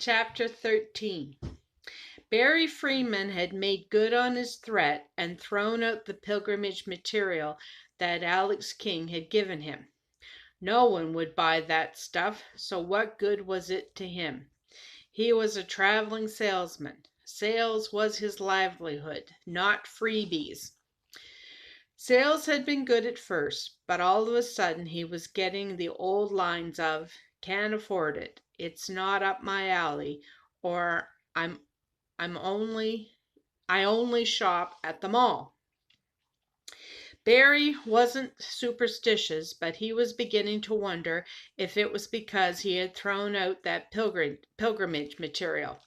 Chapter 13. Barry Freeman had made good on his threat and thrown out the pilgrimage material that Alex King had given him. No one would buy that stuff, so what good was it to him? He was a traveling salesman. Sales was his livelihood, not freebies. Sales had been good at first, but all of a sudden he was getting the old lines of, "Can't afford it, it's not up my alley," or I only shop at the mall. Barry wasn't superstitious, but he was beginning to wonder if it was because he had thrown out that pilgrimage material.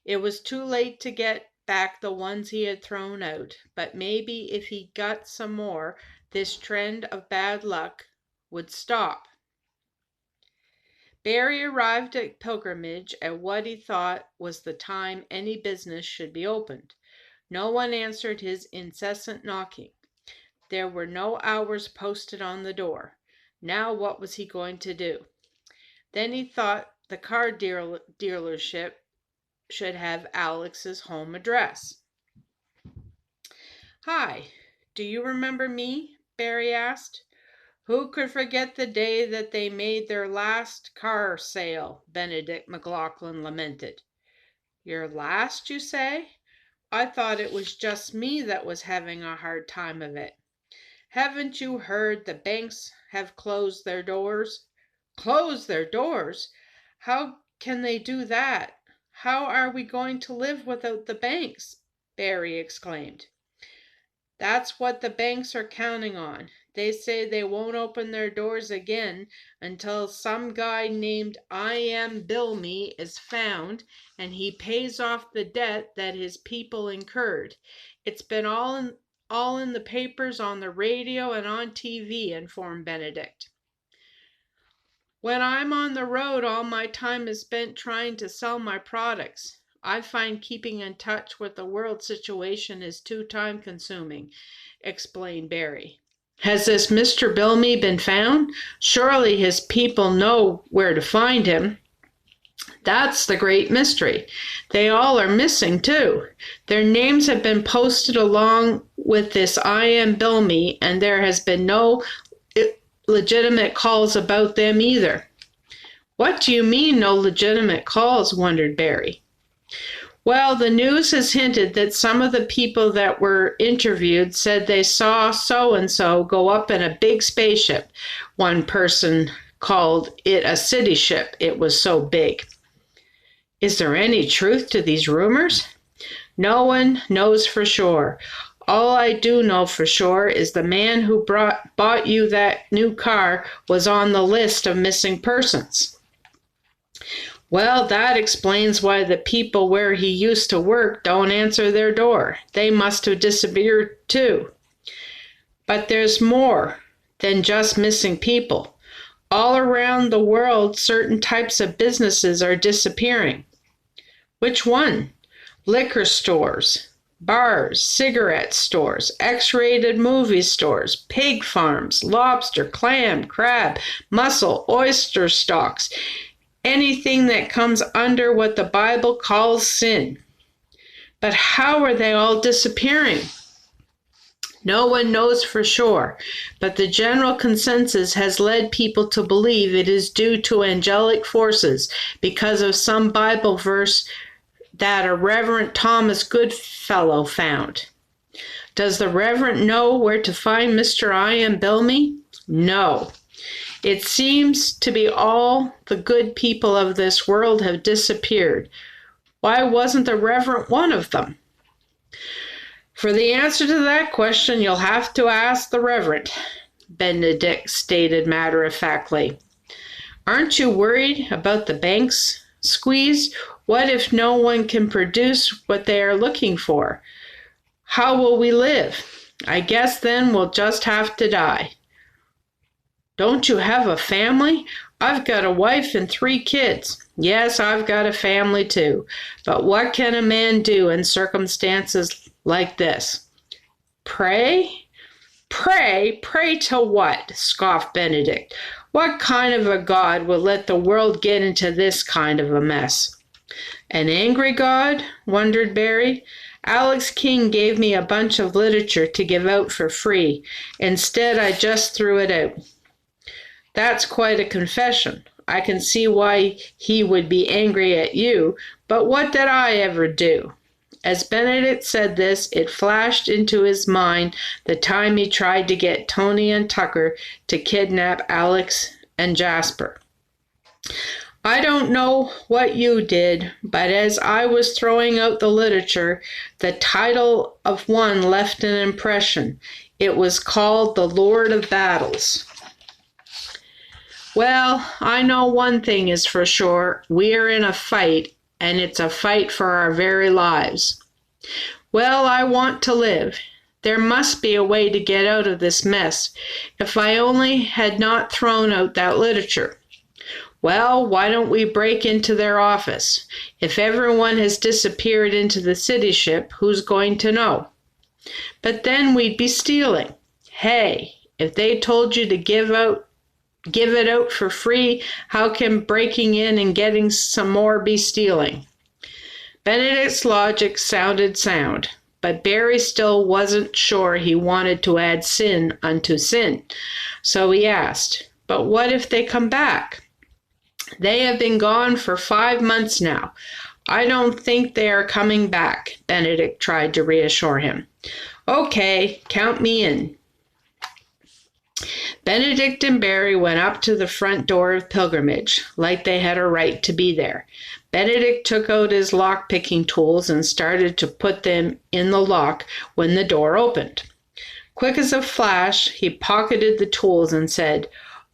It was too late to get back the ones he had thrown out, but maybe if he got some more, this trend of bad luck would stop. Barry arrived at pilgrimage at what he thought was the time any business should be opened. No one answered his incessant knocking. There were no hours posted on the door. Now what was he going to do? Then he thought the car dealership should have Alex's home address. "Hi, do you remember me?" Barry asked. "Who could forget the day that they made their last car sale?" Benedict McLaughlin lamented. "Your last, you say? I thought it was just me that was having a hard time of it. Haven't you heard the banks have closed their doors?" "Closed their doors? How can they do that? How are we going to live without the banks?" Barry exclaimed. "That's what the banks are counting on. They say they won't open their doors again until some guy named I.M. Bilmy is found and he pays off the debt that his people incurred. It's been all in the papers, on the radio, and on TV," informed Benedict. "When I'm on the road, all my time is spent trying to sell my products. I find keeping in touch with the world situation is too time-consuming," explained Barry. "Has this Mr. Bilmy been found? Surely his people know where to find him." "That's the great mystery. They all are missing, too. Their names have been posted along with this I.M. Bilmy, and there has been no legitimate calls about them either." "What do you mean, no legitimate calls?" wondered Barry. "Well, the news has hinted that some of the people that were interviewed said they saw so-and-so go up in a big spaceship. One person called it a city ship, it was so big." "Is there any truth to these rumors?" "No one knows for sure. All I do know for sure is the man who bought you that new car was on the list of missing persons." "Well, that explains why the people where he used to work don't answer their door. They must have disappeared too." "But there's more than just missing people. All around the world, certain types of businesses are disappearing." "Which one?" "Liquor stores, bars, cigarette stores, X-rated movie stores, pig farms, lobster, clam, crab, mussel, oyster stocks, anything that comes under what the Bible calls sin." "But how are they all disappearing?" "No one knows for sure, but the general consensus has led people to believe it is due to angelic forces because of some Bible verse that a Reverend Thomas Goodfellow found." "Does the Reverend know where to find Mr. I.M. Bilmy?" "No. It seems to be all the good people of this world have disappeared. Why wasn't the Reverend one of them?" "For the answer to that question, you'll have to ask the Reverend," Benedict stated matter-of-factly. "Aren't you worried about the bank's squeeze? What if no one can produce what they are looking for? How will we live? I guess then we'll just have to die." "Don't you have a family?" "I've got a wife and 3 kids. "Yes, I've got a family too. But what can a man do in circumstances like this?" "Pray?" "Pray? Pray to what?" scoffed Benedict. "What kind of a God would let the world get into this kind of a mess?" An angry God? Wondered Barry. Alex King gave me a bunch of literature to give out for free. Instead, I just threw it out. That's quite a confession. I can see why he would be angry at you, but what did I ever do? As Benedict said this, it flashed into his mind the time he tried to get Tony and Tucker to kidnap Alex and Jasper. I don't know what you did, but as I was throwing out the literature, the title of one left an impression. It was called The Lord of Battles. Well, I know one thing is for sure. We are in a fight, and it's a fight for our very lives. Well, I want to live. There must be a way to get out of this mess. If I only had not thrown out that literature. Well, why don't we break into their office? If everyone has disappeared into the city ship, who's going to know? But then we'd be stealing. Hey, if they told you to give it out for free, how can breaking in and getting some more be stealing? Benedict's logic sounded sound, but Barry still wasn't sure he wanted to add sin unto sin. So he asked, but what if they come back? They have been gone for 5 months now. I don't think they are coming back, Benedict tried to reassure him. Okay, count me in. Benedict and Barry went up to the front door of Pilgrimage, like they had a right to be there. Benedict took out his lock-picking tools and started to put them in the lock when the door opened. Quick as a flash, he pocketed the tools and said,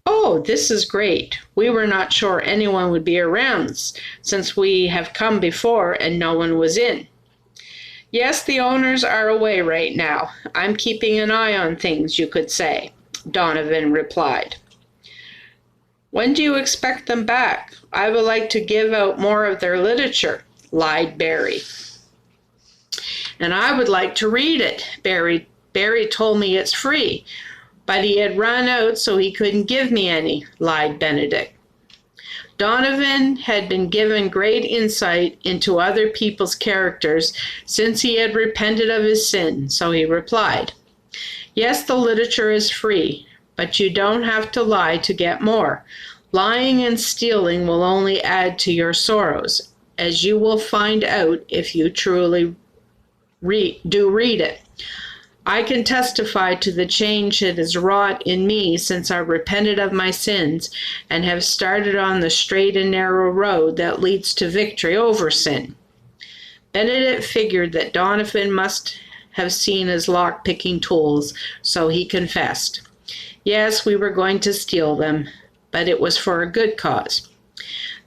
Oh, this is great. We were not sure anyone would be around since we have come before and no one was in. Yes, the owners are away right now. I'm keeping an eye on things, you could say, Donovan replied. When do you expect them back? I would like to give out more of their literature, lied Barry. And I would like to read it. Barry told me it's free. But he had run out, so he couldn't give me any, lied Benedict. Donovan had been given great insight into other people's characters since he had repented of his sin, so he replied, Yes, the literature is free, but you don't have to lie to get more. Lying and stealing will only add to your sorrows, as you will find out if you truly read it. I can testify to the change it has wrought in me since I repented of my sins and have started on the straight and narrow road that leads to victory over sin. Benedict figured that Donovan must have seen his lock-picking tools, so he confessed. Yes, we were going to steal them, but it was for a good cause.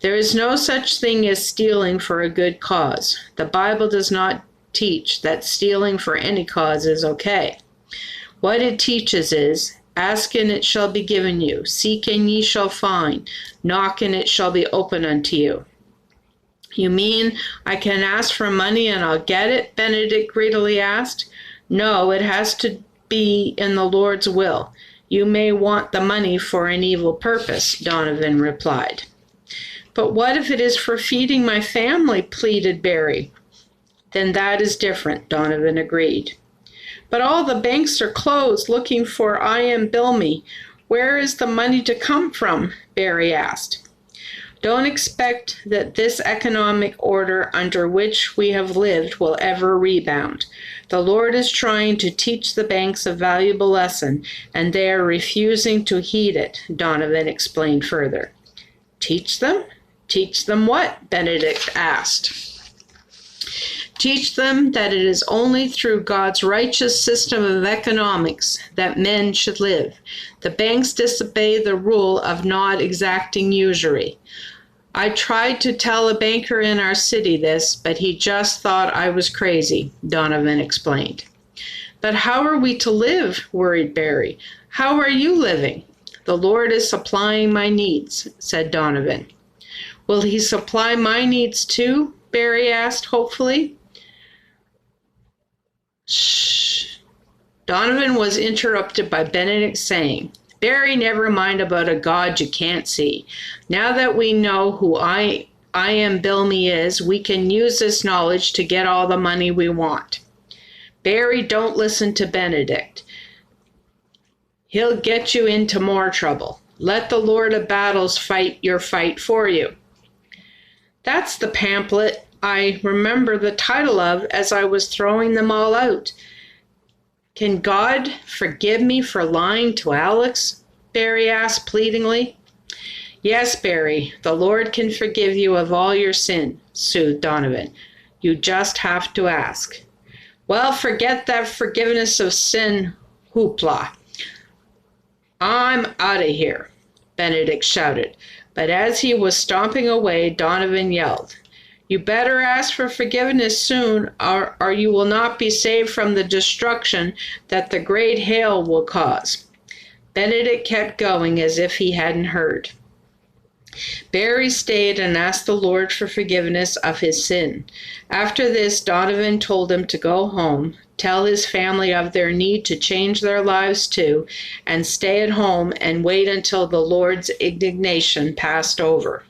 There is no such thing as stealing for a good cause. The Bible does not teach that stealing for any cause is okay. What it teaches is, ask and it shall be given you, seek and ye shall find, knock and it shall be open unto you. You mean I can ask for money and I'll get it? Benedict greedily asked. No, it has to be in the Lord's will. You may want the money for an evil purpose, Donovan replied. But what if it is for feeding my family? Pleaded Barry. Then that is different, Donovan agreed. But all the banks are closed looking for I am Bill Me. Where is the money to come from? Barry asked. Don't expect that this economic order under which we have lived will ever rebound. The Lord is trying to teach the banks a valuable lesson, and they are refusing to heed it, Donovan explained further. Teach them? Teach them what? Benedict asked. Teach them that it is only through God's righteous system of economics that men should live. The banks disobey the rule of not exacting usury. I tried to tell a banker in our city this, but he just thought I was crazy, Donovan explained. But how are we to live? Worried Barry. How are you living? The Lord is supplying my needs, said Donovan. Will he supply my needs too? Barry asked hopefully. Shh. Donovan was interrupted by Benedict saying, Barry, never mind about a God you can't see. Now that we know who I I am Bill Me is, we can use this knowledge to get all the money we want. Barry, don't listen to Benedict. He'll get you into more trouble. Let the Lord of Battles fight your fight for you. That's the pamphlet I remember the title of as I was throwing them all out. Can God forgive me for lying to Alex? Barry asked pleadingly. Yes, Barry, the Lord can forgive you of all your sin, soothed Donovan. You just have to ask. Well, forget that forgiveness of sin hoopla. I'm out of here, Benedict shouted, but as he was stomping away, Donovan yelled, You better ask for forgiveness soon, or you will not be saved from the destruction that the great hail will cause. Benedict kept going as if he hadn't heard. Barry stayed and asked the Lord for forgiveness of his sin. After this, Donovan told him to go home, tell his family of their need to change their lives too, and stay at home and wait until the Lord's indignation passed over.